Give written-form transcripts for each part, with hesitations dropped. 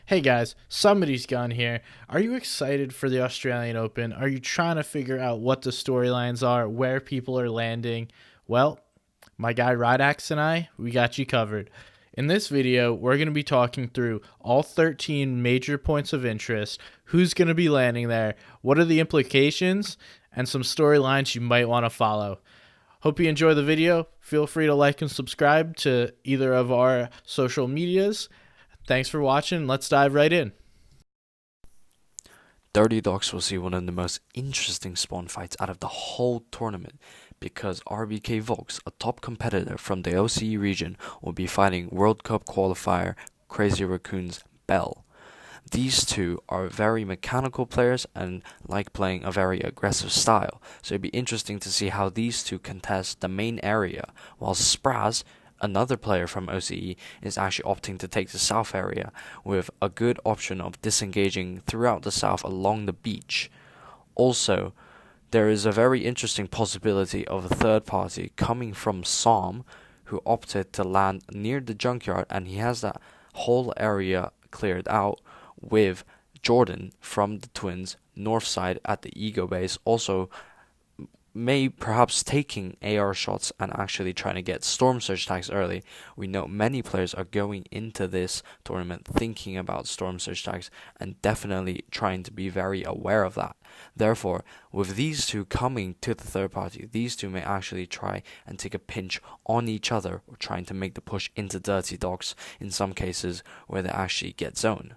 Hey guys, somebody's gone here. Are you excited for the Australian Open? Are you trying to figure out what the storylines are, where people are landing? Well, my guy Rydax and we got you covered. In this video, we're going to be talking through all 13 major points of interest, who's going to be landing there, what are the implications, and some storylines you might want to follow. Hope you enjoy the video. Feel free to like and subscribe to either of our social medias. Thanks for watching. Let's dive right in. Dirty Dogs will see one of the most interesting spawn fights out of the whole tournament because RBK Volks, a top competitor from the OCE region, will be fighting World Cup qualifier Crazy Raccoon's Bell. These two are very mechanical players and like playing a very aggressive style, so it'd be interesting to see how these two contest the main area, while Spraz, another player from OCE, is actually opting to take the south area with a good option of disengaging throughout the south along the beach. Also, there is a very interesting possibility of a third party coming from Som, who opted to land near the junkyard, and he has that whole area cleared out, with Jordan from the Twins north side at the Ego base also may perhaps taking AR shots and actually trying to get Storm Surge tags early. We know many players are going into this tournament thinking about Storm Surge tags and definitely trying to be very aware of that. Therefore, with these two coming to the third party, these two may actually try and take a pinch on each other or trying to make the push into Dirty Dogs in some cases where they actually get zone.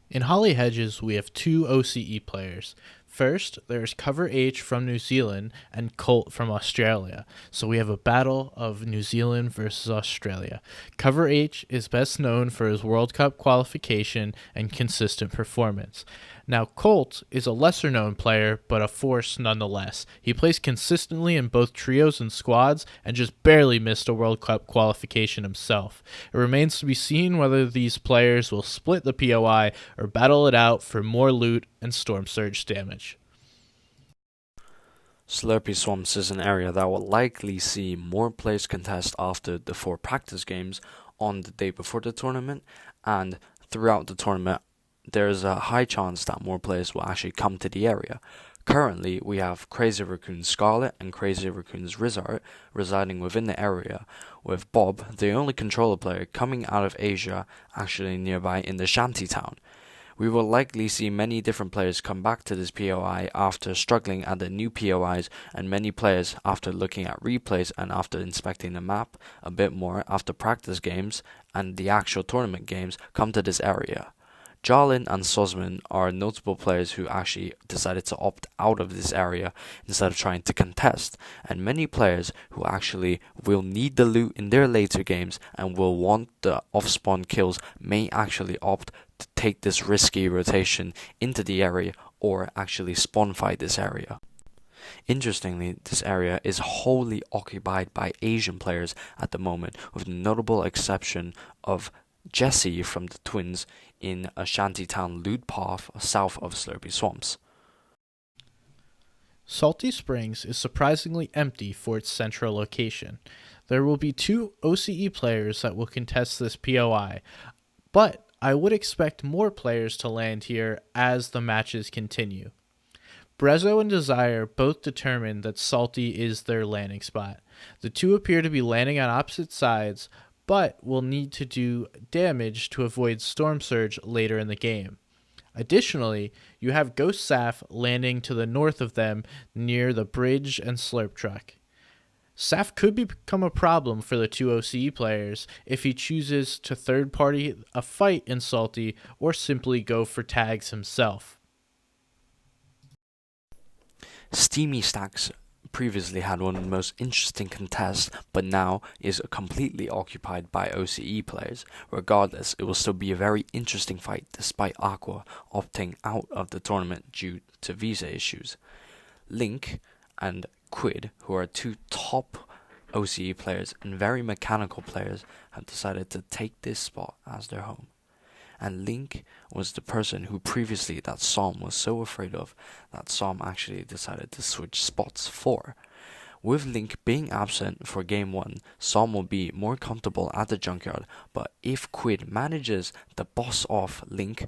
In Holly Hedges, we have two OCE players. First, there's Cover H from New Zealand and Colt from Australia. So we have a battle of New Zealand versus Australia. Cover H is best known for his World Cup qualification and consistent performance. Now, Colt is a lesser known player, but a force nonetheless. He plays consistently in both trios and squads and just barely missed a World Cup qualification himself. It remains to be seen whether these players will split the POI or battle it out for more loot and Storm Surge damage. Slurpy Swamps is an area that will likely see more players contest after the 4 practice games on the day before the tournament, and throughout the tournament there is a high chance that more players will actually come to the area. Currently, we have Crazy Raccoon's Scarlet and Crazy Raccoon's Rizard residing within the area, with Bob, the only controller player, coming out of Asia, actually nearby in the shanty town. We will likely see many different players come back to this POI after struggling at the new POIs, and many players, after looking at replays and after inspecting the map a bit more after practice games and the actual tournament games, come to this area. Jarlin and Sosman are notable players who actually decided to opt out of this area instead of trying to contest, and many players who actually will need the loot in their later games and will want the off-spawn kills may actually opt to take this risky rotation into the area or actually spawn fight this area. Interestingly, this area is wholly occupied by Asian players at the moment, with the notable exception of Jesse from the Twins in a shantytown loot path south of Slurpy Swamps. Salty Springs is surprisingly empty for its central location. There will be two OCE players that will contest this POI, but I would expect more players to land here as the matches continue. Brezzo and Desire both determined that Salty is their landing spot. The two appear to be landing on opposite sides, but will need to do damage to avoid Storm Surge later in the game. Additionally, you have Ghost Saf landing to the north of them near the bridge and slurp truck. Saf could become a problem for the two OCE players if he chooses to third party a fight in Salty or simply go for tags himself. Steamy Stacks previously had one of the most interesting contests, but now is completely occupied by OCE players. Regardless, it will still be a very interesting fight despite Aqua opting out of the tournament due to visa issues. Link and Quid, who are two top OCE players and very mechanical players, have decided to take this spot as their home. And Link was the person who previously that Som was so afraid of that Som actually decided to switch spots for. With Link being absent for Game 1, Sam will be more comfortable at the junkyard, but if Quid manages to boss off Link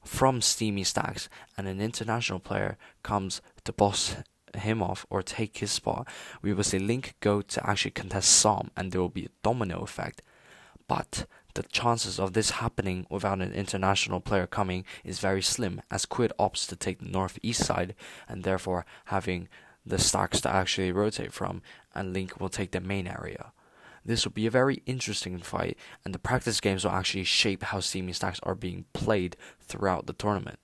from steamy stacks and an international player comes to boss him off or take his spot, we will see Link go to actually contest Sam and there will be a domino effect. But the chances of this happening without an international player coming is very slim, as Quid opts to take the northeast side and therefore having the stacks to actually rotate from, and Link will take the main area. This will be a very interesting fight, and the practice games will actually shape how steamy stacks are being played throughout the tournament.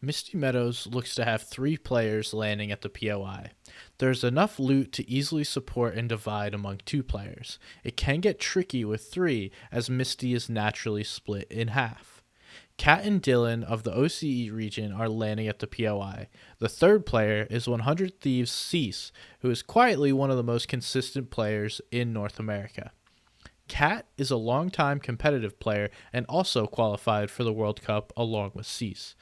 Misty Meadows looks to have 3 players landing at the POI. There's enough loot to easily support and divide among 2 players. It can get tricky with 3, as Misty is naturally split in half. Kat and Dylan of the OCE region are landing at the POI. The 3rd player is 100 Thieves Cease, who is quietly one of the most consistent players in North America. Kat is a longtime competitive player and also qualified for the World Cup along with Cease.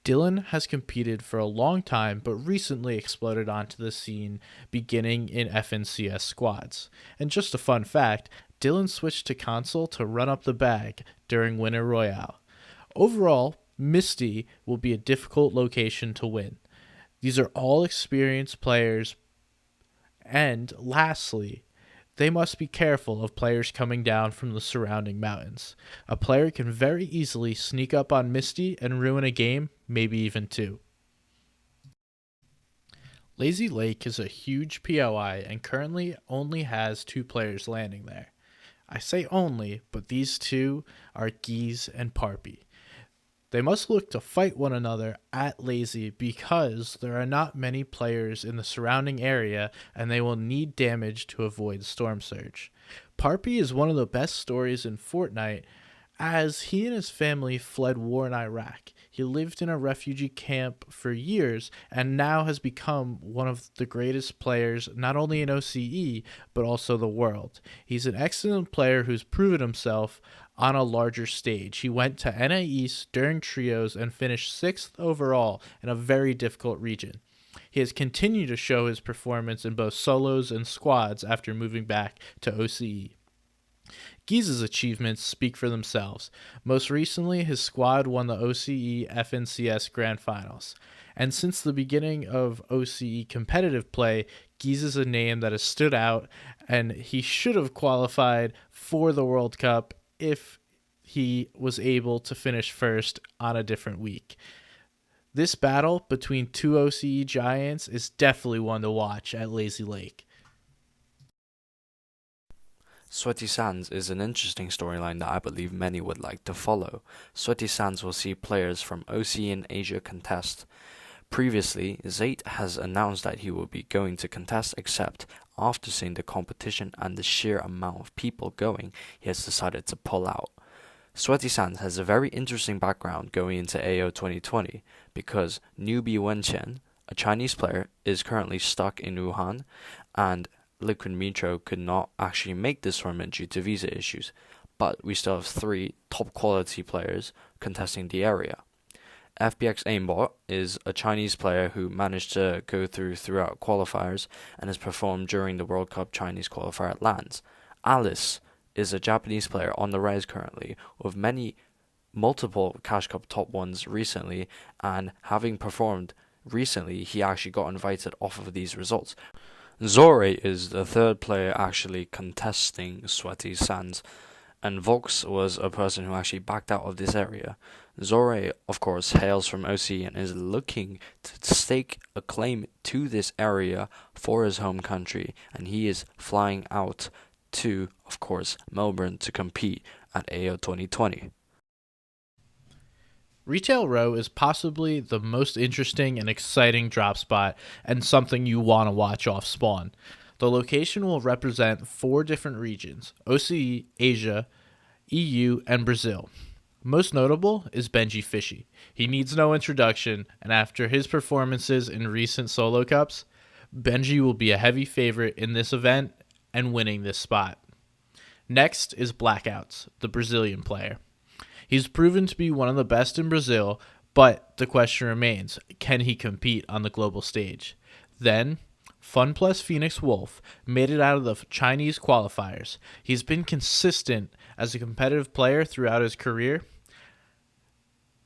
Dylan has competed for a long time but recently exploded onto the scene beginning in FNCS squads. And just a fun fact, Dylan switched to console to run up the bag during Winter Royale. Overall, Misty will be a difficult location to win. These are all experienced players. And lastly, they must be careful of players coming down from the surrounding mountains. A player can very easily sneak up on Misty and ruin a game, maybe even 2. Lazy Lake is a huge POI and currently only has 2 players landing there. I say only, but these 2 are Geese and Parpy. They must look to fight one another at Lazy because there are not many players in the surrounding area and they will need damage to avoid Storm Surge. Parpy is one of the best stories in Fortnite as he and his family fled war in Iraq. He lived in a refugee camp for years and now has become one of the greatest players not only in OCE but also the world. He's an excellent player who's proven himself on a larger stage. He went to NA East during trios and finished 6th overall in a very difficult region. He has continued to show his performance in both solos and squads after moving back to OCE. Geese's achievements speak for themselves. Most recently, his squad won the OCE FNCS Grand Finals. And since the beginning of OCE competitive play, Geese is a name that has stood out, and he should have qualified for the World Cup if he was able to finish first on a different week. This battle between 2 OCE giants is definitely one to watch at Lazy Lake. Sweaty Sands is an interesting storyline that I believe many would like to follow. Sweaty Sands will see players from OCE and Asia contest. Previously, Zayt has announced that he will be going to contest, except after seeing the competition and the sheer amount of people going, he has decided to pull out. Sweaty Sands has a very interesting background going into AO 2020 because newbie Wenqian, a Chinese player, is currently stuck in Wuhan, and Liquid Metro could not actually make this tournament due to visa issues, but we still have 3 top quality players contesting the area. FBX Aimbot is a Chinese player who managed to go throughout qualifiers and has performed during the World Cup Chinese qualifier at LANs. Alice is a Japanese player on the rise currently, with multiple Cash Cup top 1s recently, and having performed recently, he actually got invited off of these results. Zore is the 3rd player actually contesting Sweaty Sands, and Vox was a person who actually backed out of this area. Zore, of course, hails from OC and is looking to stake a claim to this area for his home country, and he is flying out to, of course, Melbourne to compete at AO 2020. Retail Row is possibly the most interesting and exciting drop spot and something you want to watch off spawn. The location will represent 4 different regions: OCE, Asia, EU, and Brazil. Most notable is Benji Fishy. He needs no introduction, and after his performances in recent solo cups, Benji will be a heavy favorite in this event and winning this spot. Next is Blackouts, the Brazilian player. He's proven to be one of the best in Brazil, but the question remains, can he compete on the global stage? Then, Fun Plus Phoenix Wolf made it out of the Chinese qualifiers. He's been consistent as a competitive player throughout his career.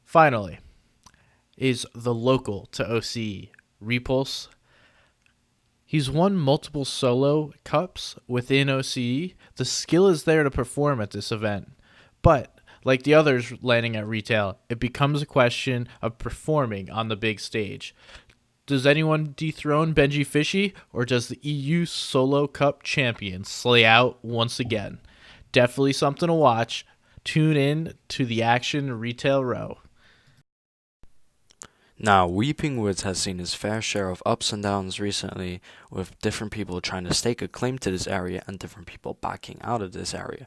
Finally, is the local to OCE, Repulse. He's won multiple solo cups within OCE. The skill is there to perform at this event. But, like the others landing at retail, it becomes a question of performing on the big stage. Does anyone dethrone Benji Fishy, or does the EU Solo Cup champion slay out once again? Definitely something to watch. Tune in to the action retail row. Now, Weeping Woods has seen his fair share of ups and downs recently, with different people trying to stake a claim to this area and different people backing out of this area.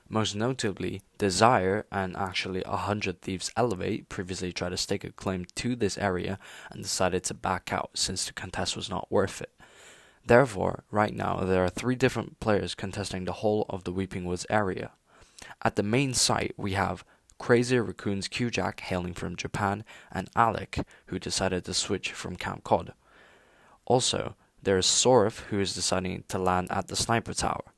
Most notably, Desire and actually 100 Thieves Elevate previously tried to stake a claim to this area and decided to back out since the contest was not worth it. Therefore, right now there are 3 different players contesting the whole of the Weeping Woods area. At the main site, we have Crazy Raccoon's Q-Jack hailing from Japan, and Alec, who decided to switch from Camp Cod. Also, there is Sorif, who is deciding to land at the Sniper Tower.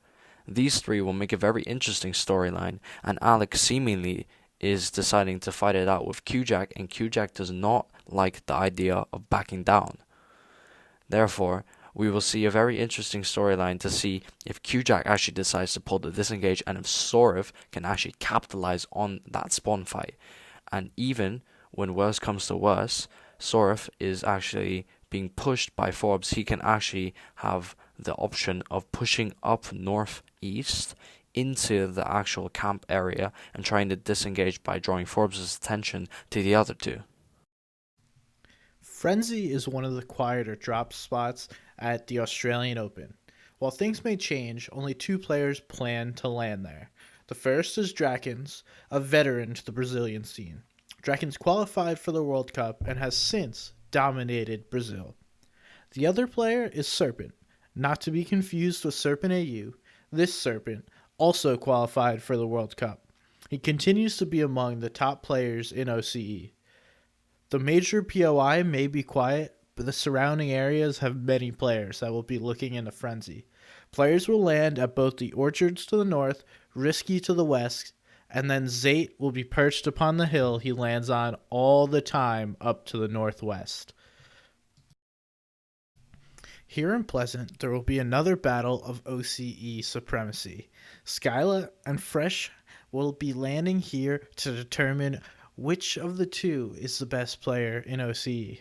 These 3 will make a very interesting storyline, and Alec seemingly is deciding to fight it out with Q-Jack, and Q-Jack does not like the idea of backing down. Therefore, we will see a very interesting storyline to see if Q-Jack actually decides to pull the disengage and if Sorif can actually capitalize on that spawn fight. And even when worse comes to worse, Sorif is actually being pushed by Forbes. He can actually have the option of pushing up northeast into the actual camp area and trying to disengage by drawing Forbes' attention to the other 2. Frenzy is one of the quieter drop spots at the Australian Open. While things may change, only 2 players plan to land there. The first is Drakens, a veteran to the Brazilian scene. Drakens qualified for the World Cup and has since dominated Brazil. The other player is Serpent, not to be confused with Serpent AU. This Serpent also qualified for the World Cup. He continues to be among the top players in OCE. The major POI may be quiet, but the surrounding areas have many players that will be looking into Frenzy. Players will land at both the Orchards to the north, Risky to the west, and then Zate will be perched upon the hill he lands on all the time up to the northwest. Here in Pleasant, there will be another battle of OCE supremacy. Skyla and Fresh will be landing here to determine which of the 2 is the best player in OCE.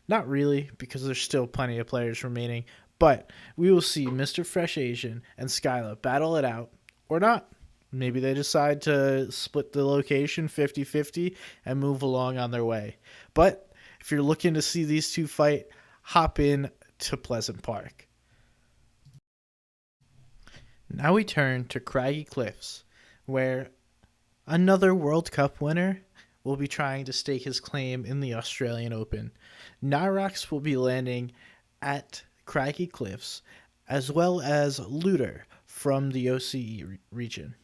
Not really, because there's still plenty of players remaining, but we will see Mr. Fresh Asian and Skyla battle it out, or not. Maybe they decide to split the location 50-50 and move along on their way. But if you're looking to see these 2 fight, hop in to Pleasant Park. Now we turn to Craggy Cliffs, where another World Cup winner will be trying to stake his claim in the Australian Open. Nyrox will be landing at Craggy Cliffs, as well as Looter from the OCE region.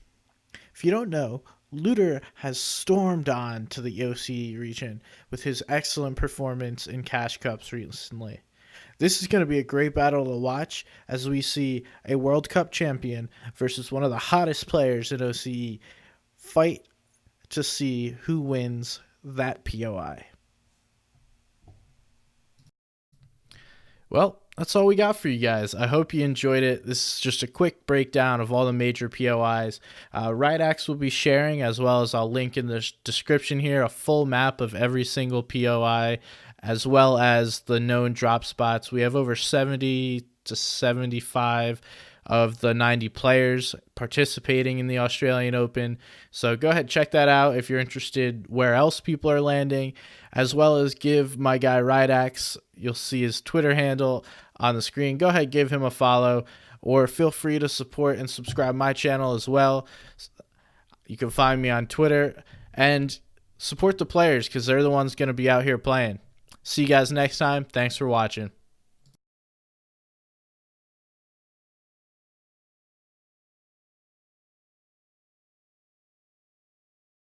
If you don't know, Looter has stormed on to the OCE region with his excellent performance in Cash Cups recently. This is going to be a great battle to watch as we see a World Cup champion versus one of the hottest players in OCE fight to see who wins that POI. Well, that's all we got for you guys. I hope you enjoyed it. This is just a quick breakdown of all the major POIs. Rydax will be sharing, as well as I'll link in the description here, a full map of every single POI, as well as the known drop spots. We have over 70 to 75 of the 90 players participating in the Australian Open. So go ahead, check that out if you're interested where else people are landing, as well as give my guy Rydax, you'll see his Twitter handle on the screen. Go ahead, give him a follow, or feel free to support and subscribe my channel as well. You can find me on Twitter, and support the players because they're the ones going to be out here playing. See you guys next time. Thanks for watching.